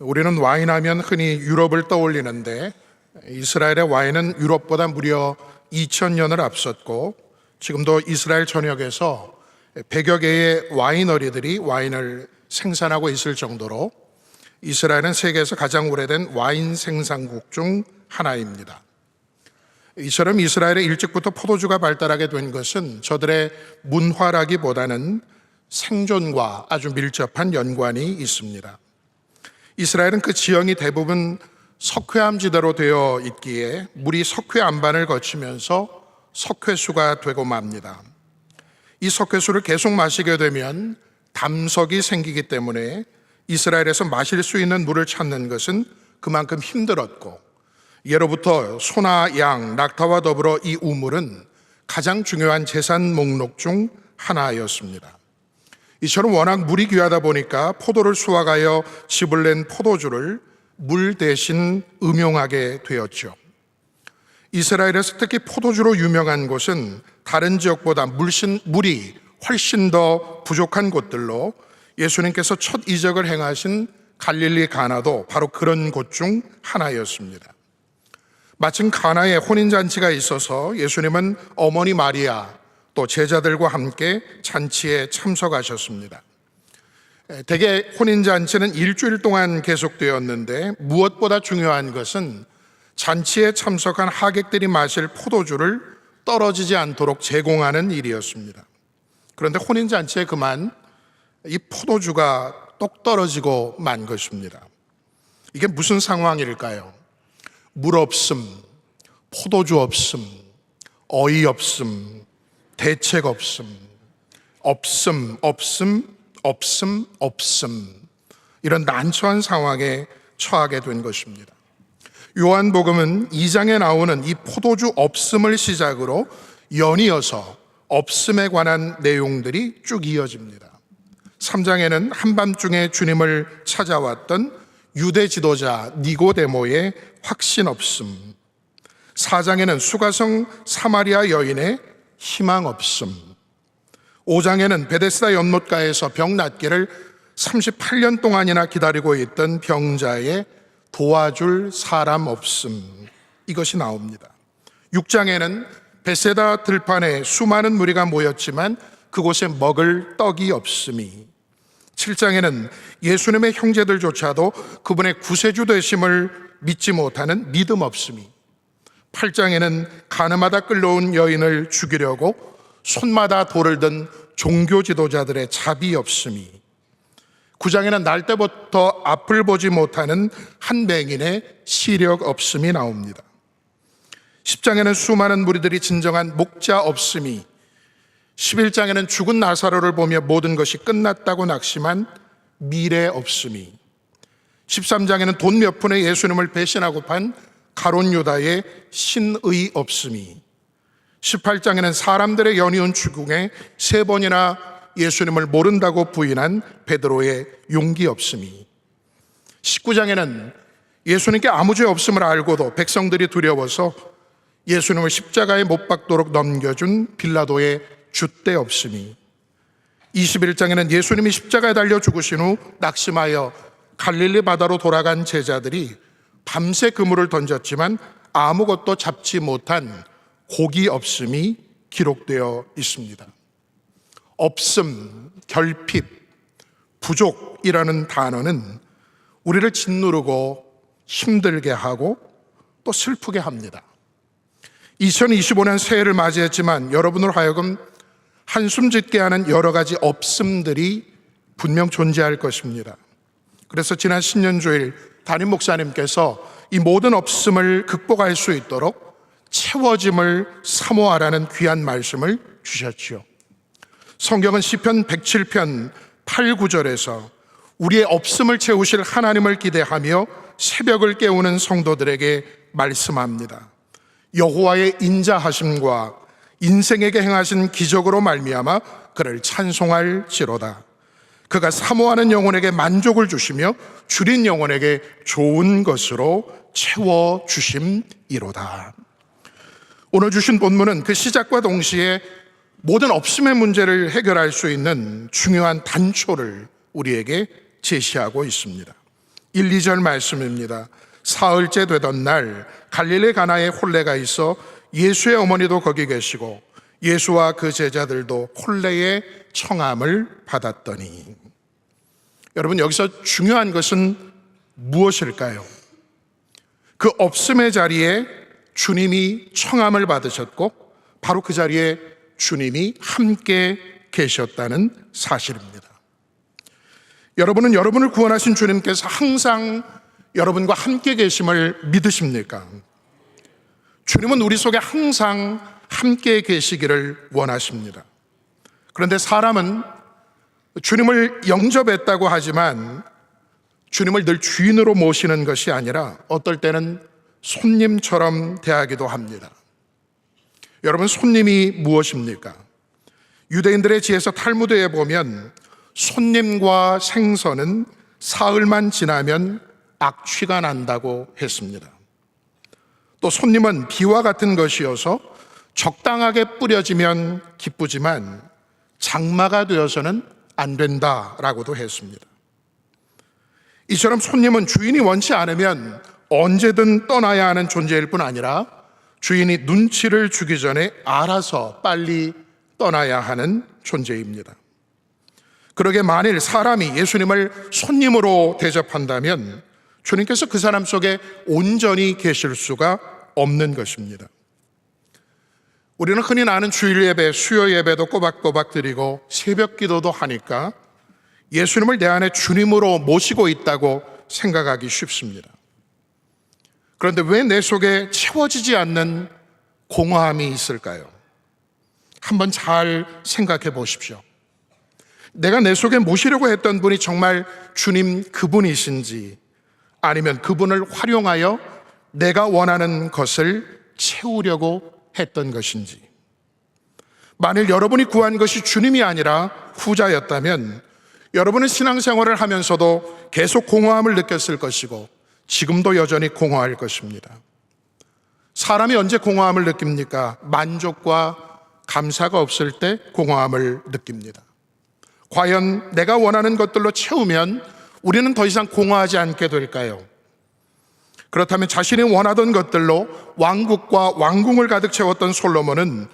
우리는 와인 하면 흔히 유럽을 떠올리는데 이스라엘의 와인은 유럽보다 무려 2000년을 앞섰고 지금도 이스라엘 전역에서 100여 개의 와이너리들이 와인을 생산하고 있을 정도로 이스라엘은 세계에서 가장 오래된 와인 생산국 중 하나입니다. 이처럼 이스라엘에 일찍부터 포도주가 발달하게 된 것은 저들의 문화라기보다는 생존과 아주 밀접한 연관이 있습니다. 이스라엘은 그 지형이 대부분 석회암지대로 되어 있기에 물이 석회 안반을 거치면서 석회수가 되고 맙니다. 이 석회수를 계속 마시게 되면 담석이 생기기 때문에 이스라엘에서 마실 수 있는 물을 찾는 것은 그만큼 힘들었고, 예로부터 소나 양, 낙타와 더불어 이 우물은 가장 중요한 재산 목록 중 하나였습니다. 이처럼 워낙 물이 귀하다 보니까 포도를 수확하여 즙을 낸 포도주를 물 대신 음용하게 되었죠. 이스라엘에서 특히 포도주로 유명한 곳은 다른 지역보다 물이 훨씬 더 부족한 곳들로 예수님께서 첫 이적을 행하신 갈릴리 가나도 바로 그런 곳 중 하나였습니다. 마침 가나에 혼인잔치가 있어서 예수님은 어머니 마리아 또 제자들과 함께 잔치에 참석하셨습니다. 대개 혼인잔치는 일주일 동안 계속되었는데 무엇보다 중요한 것은 잔치에 참석한 하객들이 마실 포도주를 떨어지지 않도록 제공하는 일이었습니다. 그런데 혼인잔치에 그만 이 포도주가 똑 떨어지고 만 것입니다. 이게 무슨 상황일까요? 물 없음, 포도주 없음, 어이 없음, 대책 없음, 없음, 이런 난처한 상황에 처하게 된 것입니다. 요한복음은 2장에 나오는 이 포도주 없음을 시작으로 연이어서 없음에 관한 내용들이 쭉 이어집니다. 3장에는 한밤중에 주님을 찾아왔던 유대 지도자 니고데모의 확신 없음, 4장에는 수가성 사마리아 여인의 희망 없음, 5장에는 베데스다 연못가에서 병 낫기를 38년 동안이나 기다리고 있던 병자의 도와줄 사람 없음, 이것이 나옵니다. 6장에는 베세다 들판에 수많은 무리가 모였지만 그곳에 먹을 떡이 없음이, 7장에는 예수님의 형제들조차도 그분의 구세주 되심을 믿지 못하는 믿음 없음이, 8장에는 가늠하다 끌려온 여인을 죽이려고 손마다 돌을 든 종교 지도자들의 자비 없음이, 9장에는 날 때부터 앞을 보지 못하는 한 맹인의 시력 없음이 나옵니다. 10장에는 수많은 무리들이 진정한 목자 없음이, 11장에는 죽은 나사로를 보며 모든 것이 끝났다고 낙심한 미래 없음이, 13장에는 돈 몇 푼에 예수님을 배신하고 판 가룟 유다의 신의 없음이, 18장에는 사람들의 연이은 죽음에 3번이나 예수님을 모른다고 부인한 베드로의 용기 없음이, 19장에는 예수님께 아무 죄 없음을 알고도 백성들이 두려워서 예수님을 십자가에 못 박도록 넘겨준 빌라도의 줏대 없음이, 21장에는 예수님이 십자가에 달려 죽으신 후 낙심하여 갈릴리 바다로 돌아간 제자들이 밤새 그물을 던졌지만 아무것도 잡지 못한 고기 없음이 기록되어 있습니다. 없음, 결핍, 부족이라는 단어는 우리를 짓누르고 힘들게 하고 또 슬프게 합니다. 2025년 새해를 맞이했지만 여러분으로 하여금 한숨 짓게 하는 여러 가지 없음들이 분명 존재할 것입니다. 그래서 지난 신년주일 담임 목사님께서 이 모든 없음을 극복할 수 있도록 채워짐을 사모하라는 귀한 말씀을 주셨지요. 성경은 시편 107편 8, 9절에서 우리의 없음을 채우실 하나님을 기대하며 새벽을 깨우는 성도들에게 말씀합니다. 여호와의 인자하심과 인생에게 행하신 기적으로 말미암아 그를 찬송할지로다. 그가 사모하는 영혼에게 만족을 주시며 줄인 영혼에게 좋은 것으로 채워주심이로다. 오늘 주신 본문은 그 시작과 동시에 모든 없음의 문제를 해결할 수 있는 중요한 단초를 우리에게 제시하고 있습니다. 1, 2절 말씀입니다. 사흘째 되던 날 갈릴리 가나에 혼례가 있어 예수의 어머니도 거기 계시고 예수와 그 제자들도 혼례의 청함을 받았더니. 여러분, 여기서 중요한 것은 무엇일까요? 그 없음의 자리에 주님이 청함을 받으셨고 바로 그 자리에 주님이 함께 계셨다는 사실입니다. 여러분은 여러분을 구원하신 주님께서 항상 여러분과 함께 계심을 믿으십니까? 주님은 우리 속에 항상 함께 계시기를 원하십니다. 그런데 사람은 주님을 영접했다고 하지만 주님을 늘 주인으로 모시는 것이 아니라 어떨 때는 손님처럼 대하기도 합니다. 여러분, 손님이 무엇입니까? 유대인들의 지에서 탈무드에 보면 손님과 생선은 사흘만 지나면 악취가 난다고 했습니다. 또 손님은 비와 같은 것이어서 적당하게 뿌려지면 기쁘지만 장마가 되어서는 안 된다라고도 했습니다. 이처럼 손님은 주인이 원치 않으면 언제든 떠나야 하는 존재일 뿐 아니라 주인이 눈치를 주기 전에 알아서 빨리 떠나야 하는 존재입니다. 그러게 만일 사람이 예수님을 손님으로 대접한다면 주님께서 그 사람 속에 온전히 계실 수가 없는 것입니다. 우리는 흔히 나는 주일 예배, 수요 예배도 꼬박꼬박 드리고 새벽 기도도 하니까 예수님을 내 안에 주님으로 모시고 있다고 생각하기 쉽습니다. 그런데 왜 내 속에 채워지지 않는 공허함이 있을까요? 한번 잘 생각해 보십시오. 내가 내 속에 모시려고 했던 분이 정말 주님 그분이신지, 아니면 그분을 활용하여 내가 원하는 것을 채우려고 했던 것인지. 만일 여러분이 구한 것이 주님이 아니라 후자였다면 여러분은 신앙생활을 하면서도 계속 공허함을 느꼈을 것이고 지금도 여전히 공허할 것입니다. 사람이 언제 공허함을 느낍니까? 만족과 감사가 없을 때 공허함을 느낍니다. 과연 내가 원하는 것들로 채우면 우리는 더 이상 공허하지 않게 될까요? 그렇다면 자신이 원하던 것들로 왕국과 왕궁을 가득 채웠던 솔로몬은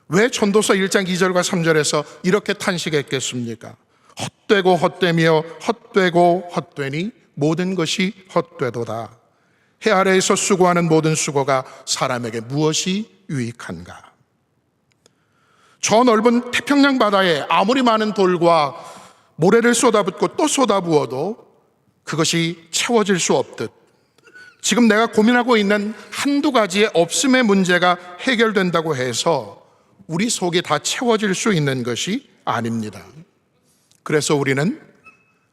왜 전도서 1장 2절과 3절에서 이렇게 탄식했겠습니까? 헛되고 헛되며 헛되고 헛되니 모든 것이 헛되도다. 해 아래에서 수고하는 모든 수고가 사람에게 무엇이 유익한가? 저 넓은 태평양 바다에 아무리 많은 돌과 모래를 쏟아붓고 또 쏟아부어도 그것이 채워질 수 없듯 지금 내가 고민하고 있는 한두 가지의 없음의 문제가 해결된다고 해서 우리 속이 다 채워질 수 있는 것이 아닙니다. 그래서 우리는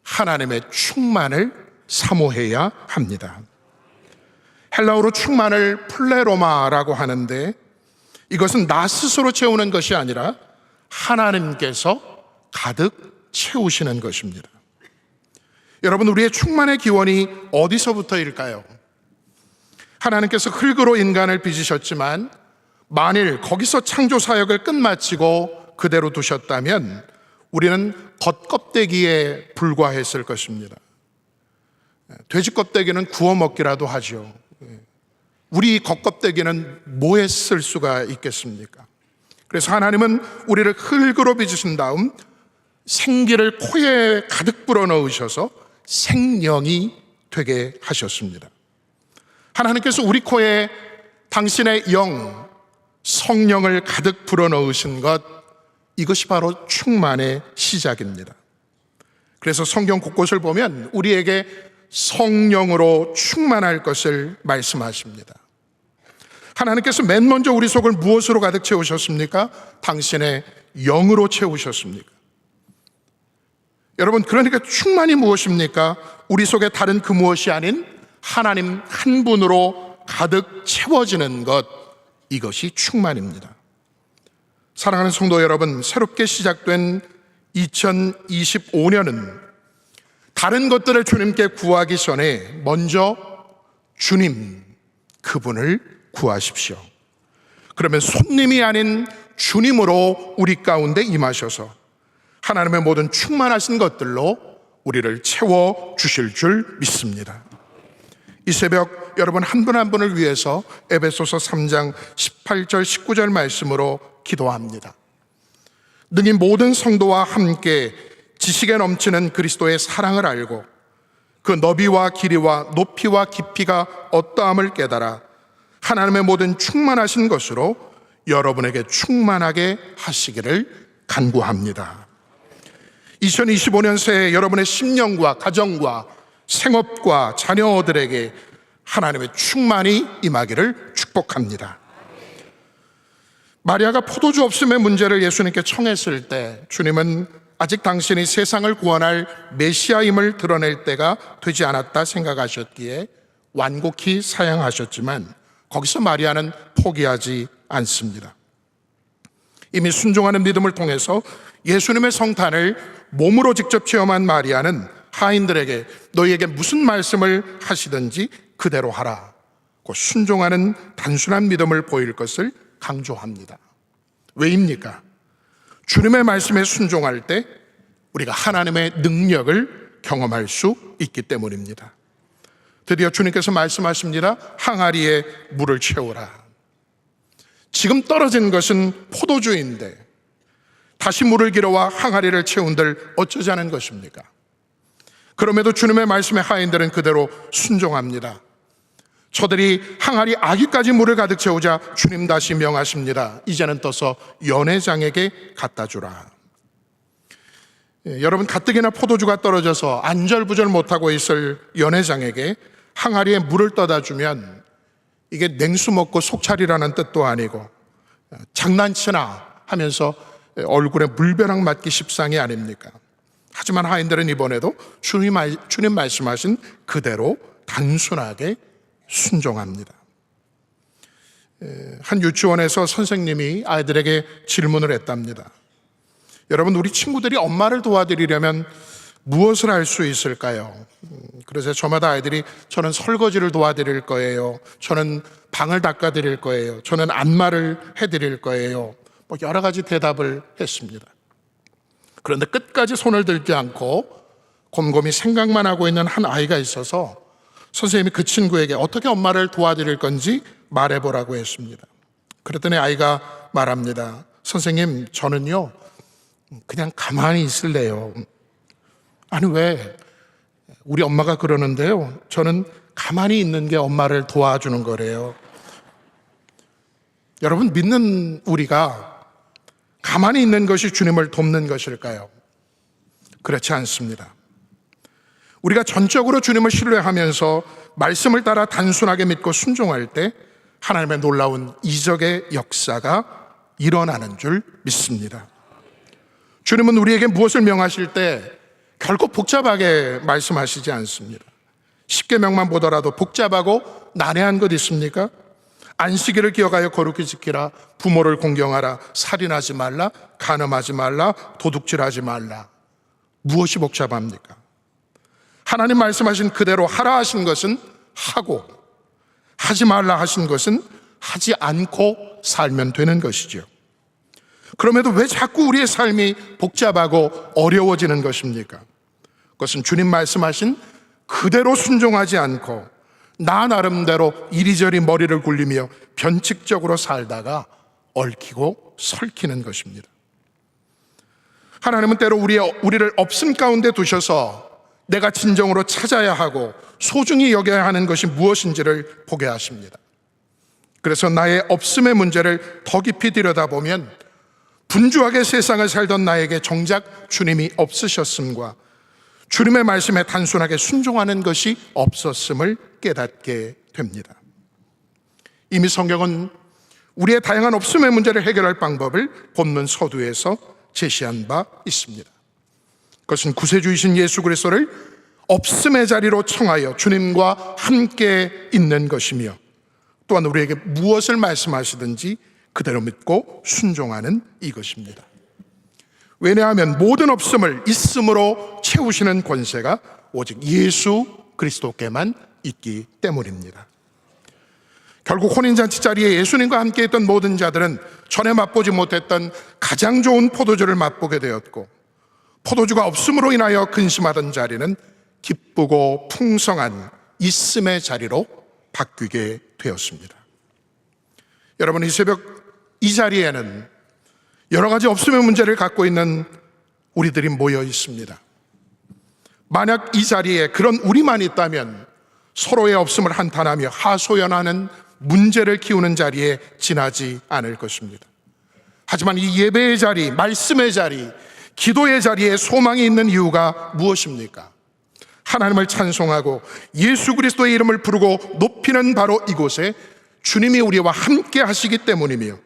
하나님의 충만을 사모해야 합니다. 헬라어로 충만을 플레로마라고 하는데 이것은 나 스스로 채우는 것이 아니라 하나님께서 가득 채우시는 것입니다. 여러분, 우리의 충만의 기원이 어디서부터일까요? 하나님께서 흙으로 인간을 빚으셨지만 만일 거기서 창조 사역을 끝마치고 그대로 두셨다면 우리는 겉껍데기에 불과했을 것입니다. 돼지 껍데기는 구워 먹기라도 하죠. 우리 겉껍데기는 뭐에 쓸 수가 있겠습니까? 그래서 하나님은 우리를 흙으로 빚으신 다음 생기를 코에 가득 불어넣으셔서 생명이 되게 하셨습니다. 하나님께서 우리 코에 당신의 영, 성령을 가득 불어넣으신 것, 이것이 바로 충만의 시작입니다. 그래서 성경 곳곳을 보면 우리에게 성령으로 충만할 것을 말씀하십니다. 하나님께서 맨 먼저 우리 속을 무엇으로 가득 채우셨습니까? 당신의 영으로 채우셨습니까? 여러분, 그러니까 충만이 무엇입니까? 우리 속에 다른 그 무엇이 아닌 하나님 한 분으로 가득 채워지는 것, 이것이 충만입니다. 사랑하는 성도 여러분, 새롭게 시작된 2025년은 다른 것들을 주님께 구하기 전에 먼저 주님, 그분을 구하십시오. 그러면 손님이 아닌 주님으로 우리 가운데 임하셔서 하나님의 모든 충만하신 것들로 우리를 채워 주실 줄 믿습니다. 이 새벽 여러분 한 분 한 분을 위해서 에베소서 3장 18절 19절 말씀으로 기도합니다. 능히 모든 성도와 함께 지식에 넘치는 그리스도의 사랑을 알고 그 너비와 길이와 높이와 깊이가 어떠함을 깨달아 하나님의 모든 충만하신 것으로 여러분에게 충만하게 하시기를 간구합니다. 2025년 새해 여러분의 심령과 가정과 생업과 자녀들에게 하나님의 충만이 임하기를 축복합니다. 마리아가 포도주 없음의 문제를 예수님께 청했을 때 주님은 아직 당신이 세상을 구원할 메시아임을 드러낼 때가 되지 않았다 생각하셨기에 완곡히 사양하셨지만 거기서 마리아는 포기하지 않습니다. 이미 순종하는 믿음을 통해서 예수님의 성탄을 몸으로 직접 체험한 마리아는 하인들에게 너희에게 무슨 말씀을 하시든지 그대로 하라 고 순종하는 단순한 믿음을 보일 것을 강조합니다. 왜입니까? 주님의 말씀에 순종할 때 우리가 하나님의 능력을 경험할 수 있기 때문입니다. 드디어 주님께서 말씀하십니다. 항아리에 물을 채우라. 지금 떨어진 것은 포도주인데 다시 물을 길어와 항아리를 채운들 어쩌자는 것입니까? 그럼에도 주님의 말씀에 하인들은 그대로 순종합니다. 저들이 항아리 아기까지 물을 가득 채우자 주님 다시 명하십니다. 이제는 떠서 연회장에게 갖다 주라. 여러분, 가뜩이나 포도주가 떨어져서 안절부절 못하고 있을 연회장에게 항아리에 물을 떠다 주면 이게 냉수 먹고 속차리라는 뜻도 아니고 장난치나 하면서 얼굴에 물벼락 맞기 십상이 아닙니까? 하지만 하인들은 이번에도 주님 말씀하신 그대로 단순하게 순종합니다. 한 유치원에서 선생님이 아이들에게 질문을 했답니다. 여러분, 우리 친구들이 엄마를 도와드리려면 무엇을 할 수 있을까요? 그래서 저마다 아이들이 저는 설거지를 도와드릴 거예요. 저는 방을 닦아드릴 거예요. 저는 안마를 해드릴 거예요. 뭐 여러 가지 대답을 했습니다. 그런데 끝까지 손을 들지 않고 곰곰이 생각만 하고 있는 한 아이가 있어서 선생님이 그 친구에게 어떻게 엄마를 도와드릴 건지 말해보라고 했습니다. 그랬더니 아이가 말합니다. 선생님, 저는요 그냥 가만히 있을래요. 아니, 왜? 우리 엄마가 그러는데요, 저는 가만히 있는 게 엄마를 도와주는 거래요. 여러분, 믿는 우리가 가만히 있는 것이 주님을 돕는 것일까요? 그렇지 않습니다. 우리가 전적으로 주님을 신뢰하면서 말씀을 따라 단순하게 믿고 순종할 때 하나님의 놀라운 이적의 역사가 일어나는 줄 믿습니다. 주님은 우리에게 무엇을 명하실 때 결코 복잡하게 말씀하시지 않습니다. 십계명만 보더라도 복잡하고 난해한 것 있습니까? 안식일을 기억하여 거룩히 지키라, 부모를 공경하라, 살인하지 말라, 간음하지 말라, 도둑질하지 말라. 무엇이 복잡합니까? 하나님 말씀하신 그대로 하라 하신 것은 하고, 하지 말라 하신 것은 하지 않고 살면 되는 것이죠. 그럼에도 왜 자꾸 우리의 삶이 복잡하고 어려워지는 것입니까? 그것은 주님 말씀하신 그대로 순종하지 않고 나 나름대로 이리저리 머리를 굴리며 변칙적으로 살다가 얽히고 설키는 것입니다. 하나님은 때로 우리를 없음 가운데 두셔서 내가 진정으로 찾아야 하고 소중히 여겨야 하는 것이 무엇인지를 보게 하십니다. 그래서 나의 없음의 문제를 더 깊이 들여다보면 분주하게 세상을 살던 나에게 정작 주님이 없으셨음과 주님의 말씀에 단순하게 순종하는 것이 없었음을 깨닫게 됩니다. 이미 성경은 우리의 다양한 없음의 문제를 해결할 방법을 본문 서두에서 제시한 바 있습니다. 그것은 구세주이신 예수 그리스도를 없음의 자리로 청하여 주님과 함께 있는 것이며, 또한 우리에게 무엇을 말씀하시든지 그대로 믿고 순종하는 이것입니다. 왜냐하면 모든 없음을 있음으로 채우시는 권세가 오직 예수 그리스도께만 있기 때문입니다. 결국 혼인잔치 자리에 예수님과 함께 있던 모든 자들은 전에 맛보지 못했던 가장 좋은 포도주를 맛보게 되었고, 포도주가 없음으로 인하여 근심하던 자리는 기쁘고 풍성한 있음의 자리로 바뀌게 되었습니다. 여러분, 이 새벽 이 자리에는 여러 가지 없음의 문제를 갖고 있는 우리들이 모여 있습니다. 만약 이 자리에 그런 우리만 있다면 서로의 없음을 한탄하며 하소연하는 문제를 키우는 자리에 지나지 않을 것입니다. 하지만 이 예배의 자리, 말씀의 자리, 기도의 자리에 소망이 있는 이유가 무엇입니까? 하나님을 찬송하고 예수 그리스도의 이름을 부르고 높이는 바로 이곳에 주님이 우리와 함께 하시기 때문이며,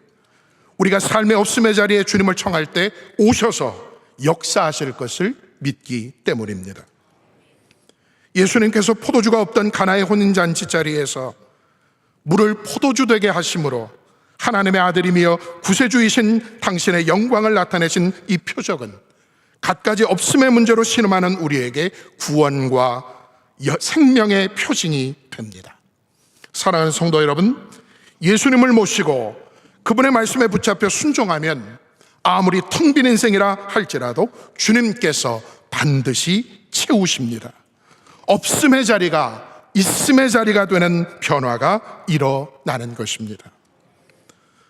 우리가 삶의 없음의 자리에 주님을 청할 때 오셔서 역사하실 것을 믿기 때문입니다. 예수님께서 포도주가 없던 가나의 혼인잔치 자리에서 물을 포도주 되게 하심으로 하나님의 아들이며 구세주이신 당신의 영광을 나타내신 이 표적은 갖가지 없음의 문제로 신음하는 우리에게 구원과 생명의 표징이 됩니다. 사랑하는 성도 여러분, 예수님을 모시고 그분의 말씀에 붙잡혀 순종하면 아무리 텅 빈 인생이라 할지라도 주님께서 반드시 채우십니다. 없음의 자리가 있음의 자리가 되는 변화가 일어나는 것입니다.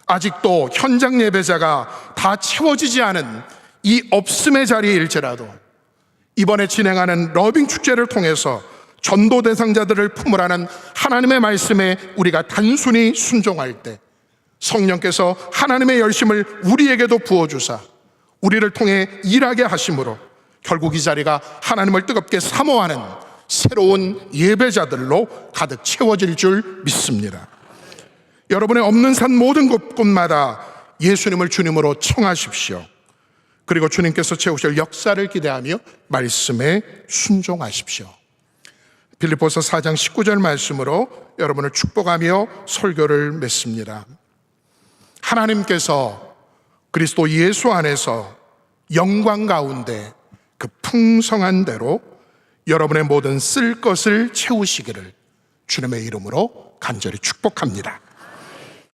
아직도 현장 예배자가 다 채워지지 않은 이 없음의 자리일지라도 이번에 진행하는 러빙 축제를 통해서 전도 대상자들을 품으라는 하나님의 말씀에 우리가 단순히 순종할 때 성령께서 하나님의 열심을 우리에게도 부어주사 우리를 통해 일하게 하심으로 결국 이 자리가 하나님을 뜨겁게 사모하는 새로운 예배자들로 가득 채워질 줄 믿습니다. 여러분의 없는 산 모든 곳마다 예수님을 주님으로 청하십시오. 그리고 주님께서 채우실 역사를 기대하며 말씀에 순종하십시오. 빌립보서 4장 19절 말씀으로 여러분을 축복하며 설교를 맺습니다. 하나님께서 그리스도 예수 안에서 영광 가운데 그 풍성한 대로 여러분의 모든 쓸 것을 채우시기를 주님의 이름으로 간절히 축복합니다.